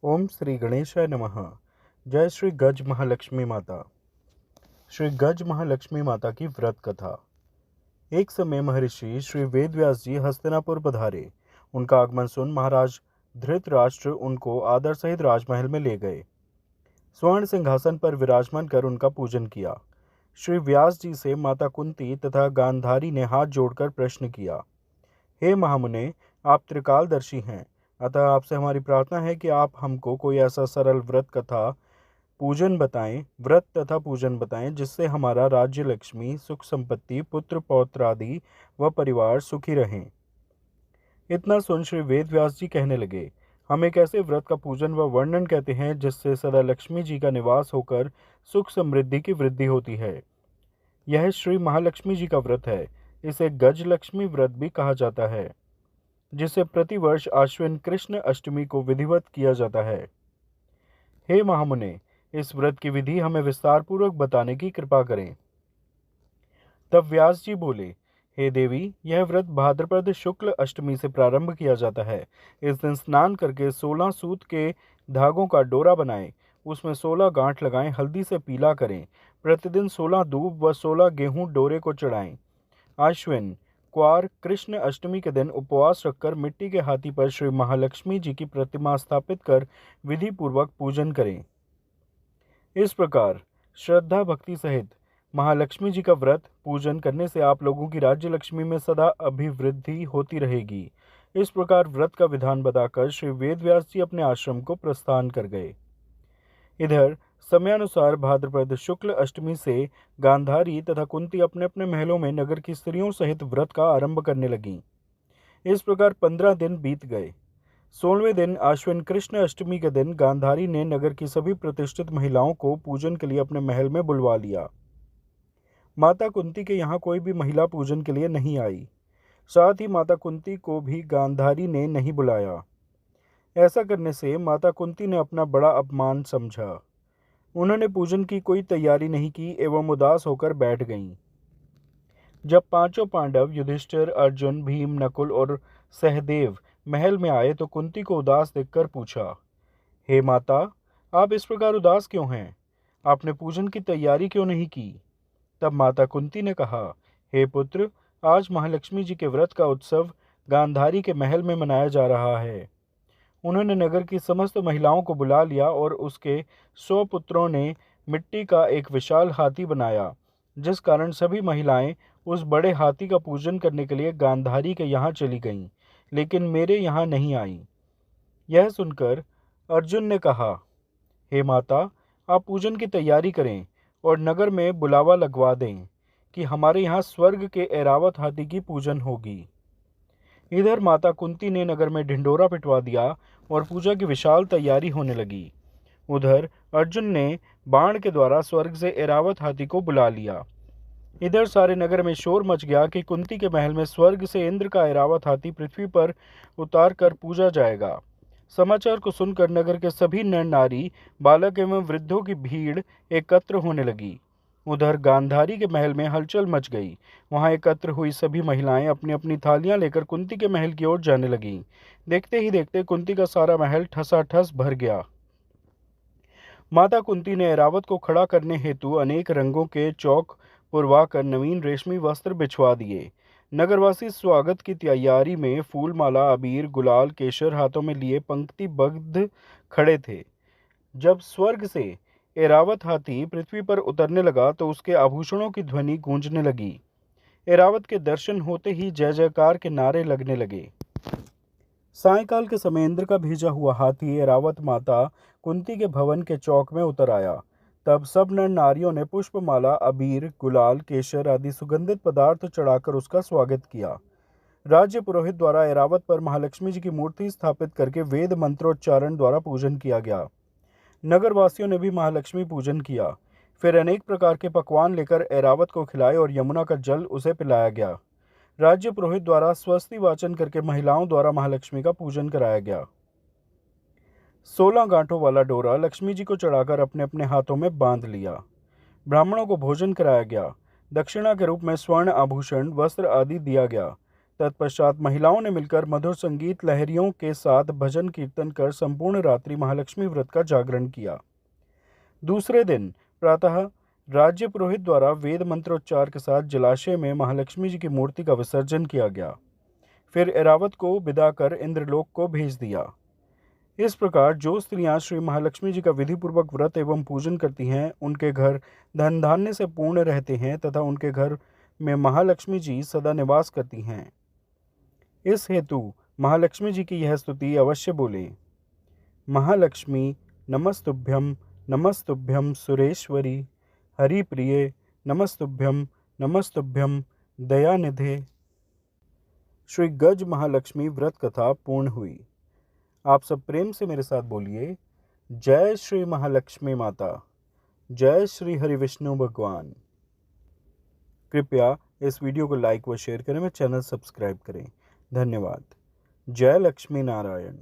ओम श्री गणेशाय नमः। जय श्री गज महालक्ष्मी माता। श्री गज महालक्ष्मी माता की व्रत कथा। एक समय महर्षि श्री वेदव्यास जी हस्तिनापुर पधारे। उनका आगमन सुन महाराज धृतराष्ट्र उनको आदर सहित राजमहल में ले गए। स्वर्ण सिंहासन पर विराजमान कर उनका पूजन किया। श्री व्यास जी से माता कुंती तथा गांधारी ने हाथ जोड़कर प्रश्न किया, हे महामुने, आप त्रिकालदर्शी हैं, अतः आपसे हमारी प्रार्थना है कि आप हमको कोई ऐसा सरल व्रत तथा पूजन बताएं जिससे हमारा राज्य, लक्ष्मी, सुख संपत्ति, पुत्र पौत्र आदि व परिवार सुखी रहें। इतना सुन श्री वेद व्यास जी कहने लगे, हम एक ऐसे व्रत का पूजन व वर्णन कहते हैं जिससे सदा लक्ष्मी जी का निवास होकर सुख समृद्धि की वृद्धि होती है। यह श्री महालक्ष्मी जी का व्रत है। इसे गज लक्ष्मी व्रत भी कहा जाता है, जिसे प्रतिवर्ष आश्विन कृष्ण अष्टमी को विधिवत किया जाता है। हे महामुने, इस व्रत की विधि हमें विस्तार पूर्वक बताने की कृपा करें। तब व्यास जी बोले, हे देवी, यह व्रत भाद्रपद शुक्ल अष्टमी से प्रारंभ किया जाता है। इस दिन स्नान करके 16 सूत के धागों का डोरा बनाएं, उसमें 16 गांठ लगाएं, हल्दी से पीला करें। प्रतिदिन 16 दूब व 16 गेहूं डोरे को चढ़ाएं। आश्विन क्वार कृष्ण अष्टमी के दिन उपवास रखकर मिट्टी के हाथी पर श्री महालक्ष्मी जी की प्रतिमा स्थापित कर विधि पूर्वक पूजन करें। इस प्रकार श्रद्धा भक्ति सहित महालक्ष्मी जी का व्रत पूजन करने से आप लोगों की राज्य लक्ष्मी में सदा अभिवृद्धि होती रहेगी। इस प्रकार व्रत का विधान बताकर श्री वेदव्यास जी अपने आश्रम को प्रस्थान कर गए। इधर समयानुसार भाद्रपद शुक्ल अष्टमी से गांधारी तथा कुंती अपने अपने महलों में नगर की स्त्रियों सहित व्रत का आरंभ करने लगीं। इस प्रकार 15 दिन बीत गए। 16वें दिन आश्विन कृष्ण अष्टमी के दिन गांधारी ने नगर की सभी प्रतिष्ठित महिलाओं को पूजन के लिए अपने महल में बुलवा लिया। माता कुंती के यहाँ कोई भी महिला पूजन के लिए नहीं आई। साथ ही माता कुंती को भी गांधारी ने नहीं बुलाया। ऐसा करने से माता कुंती ने अपना बड़ा अपमान समझा। उन्होंने पूजन की कोई तैयारी नहीं की एवं उदास होकर बैठ गईं। जब पांचों पांडव युधिष्ठिर, अर्जुन, भीम, नकुल और सहदेव महल में आए तो कुंती को उदास देखकर पूछा, हे माता, आप इस प्रकार उदास क्यों हैं? आपने पूजन की तैयारी क्यों नहीं की? तब माता कुंती ने कहा, हे पुत्र, आज महालक्ष्मी जी के व्रत का उत्सव गांधारी के महल में मनाया जा रहा है। उन्होंने नगर की समस्त महिलाओं को बुला लिया और उसके 100 पुत्रों ने मिट्टी का एक विशाल हाथी बनाया, जिस कारण सभी महिलाएं उस बड़े हाथी का पूजन करने के लिए गांधारी के यहाँ चली गईं, लेकिन मेरे यहाँ नहीं आईं। यह सुनकर अर्जुन ने कहा, हे माता, आप पूजन की तैयारी करें और नगर में बुलावा लगवा दें कि हमारे यहाँ स्वर्ग के ऐरावत हाथी की पूजन होगी। इधर माता कुंती ने नगर में ढिंढोरा पिटवा दिया और पूजा की विशाल तैयारी होने लगी। उधर अर्जुन ने बाण के द्वारा स्वर्ग से ऐरावत हाथी को बुला लिया। इधर सारे नगर में शोर मच गया कि कुंती के महल में स्वर्ग से इंद्र का ऐरावत हाथी पृथ्वी पर उतार कर पूजा जाएगा। समाचार को सुनकर नगर के सभी नर नारी, बालक एवं वृद्धों की भीड़ एकत्र होने लगी। उधर गांधारी के महल में हलचल मच गई। वहां एकत्र हुई सभी महिलाएं अपनी अपनी थालियां लेकर कुंती के महल की ओर जाने लगीं। देखते ही देखते कुंती का सारा महल ठसाठस भर गया। माता कुंती ने ऐरावत को खड़ा करने हेतु अनेक रंगों के चौक पुरवाकर नवीन रेशमी वस्त्र बिछवा दिए। नगरवासी स्वागत की तैयारी में फूल माला, अबीर, गुलाल, केशर हाथों में लिए पंक्तिबद्ध खड़े थे। जब स्वर्ग से ऐरावत हाथी पृथ्वी पर उतरने लगा तो उसके आभूषणों की ध्वनि गूंजने लगी। ऐरावत के दर्शन होते ही जय जयकार के नारे लगने लगे। सायंकाल के समय इंद्र का भेजा हुआ हाथी ऐरावत माता कुंती के भवन के चौक में उतर आया। तब सब नर नारियों ने पुष्पमाला, अबीर, गुलाल, केशर आदि सुगंधित पदार्थ चढ़ाकर उसका स्वागत किया। राज्य पुरोहित द्वारा ऐरावत पर महालक्ष्मी जी की मूर्ति स्थापित करके वेद मंत्रोच्चारण द्वारा पूजन किया गया। नगरवासियों ने भी महालक्ष्मी पूजन किया। फिर अनेक प्रकार के पकवान लेकर ऐरावत को खिलाए और यमुना का जल उसे पिलाया गया। राज्य पुरोहित द्वारा स्वस्ति वाचन करके महिलाओं द्वारा महालक्ष्मी का पूजन कराया गया। 16 गांठों वाला डोरा लक्ष्मी जी को चढ़ाकर अपने अपने हाथों में बांध लिया। ब्राह्मणों को भोजन कराया गया। दक्षिणा के रूप में स्वर्ण आभूषण, वस्त्र आदि दिया गया। तत्पश्चात महिलाओं ने मिलकर मधुर संगीत लहरियों के साथ भजन कीर्तन कर संपूर्ण रात्रि महालक्ष्मी व्रत का जागरण किया। दूसरे दिन प्रातः राज्य पुरोहित द्वारा वेद मंत्रोच्चार के साथ जलाशय में महालक्ष्मी जी की मूर्ति का विसर्जन किया गया। फिर ऐरावत को विदा कर इंद्रलोक को भेज दिया। इस प्रकार जो स्त्रियां श्री महालक्ष्मी जी का विधिपूर्वक व्रत एवं पूजन करती हैं, उनके घर धन धान्य से पूर्ण रहते हैं तथा उनके घर में महालक्ष्मी जी सदा निवास करती हैं। इस हेतु महालक्ष्मी जी की यह स्तुति अवश्य बोले। महालक्ष्मी नमस्तुभ्यं नमस्तुभ्यं सुरेश्वरी हरिप्रिये नमस्तुभ्यं नमस्तुभ्यं दयानिधे। श्री गज महालक्ष्मी व्रत कथा पूर्ण हुई। आप सब प्रेम से मेरे साथ बोलिए, जय श्री महालक्ष्मी माता, जय श्री हरि विष्णु भगवान। कृपया इस वीडियो को लाइक व शेयर करें, मेरे चैनल सब्सक्राइब करें। धन्यवाद। जय लक्ष्मी नारायण।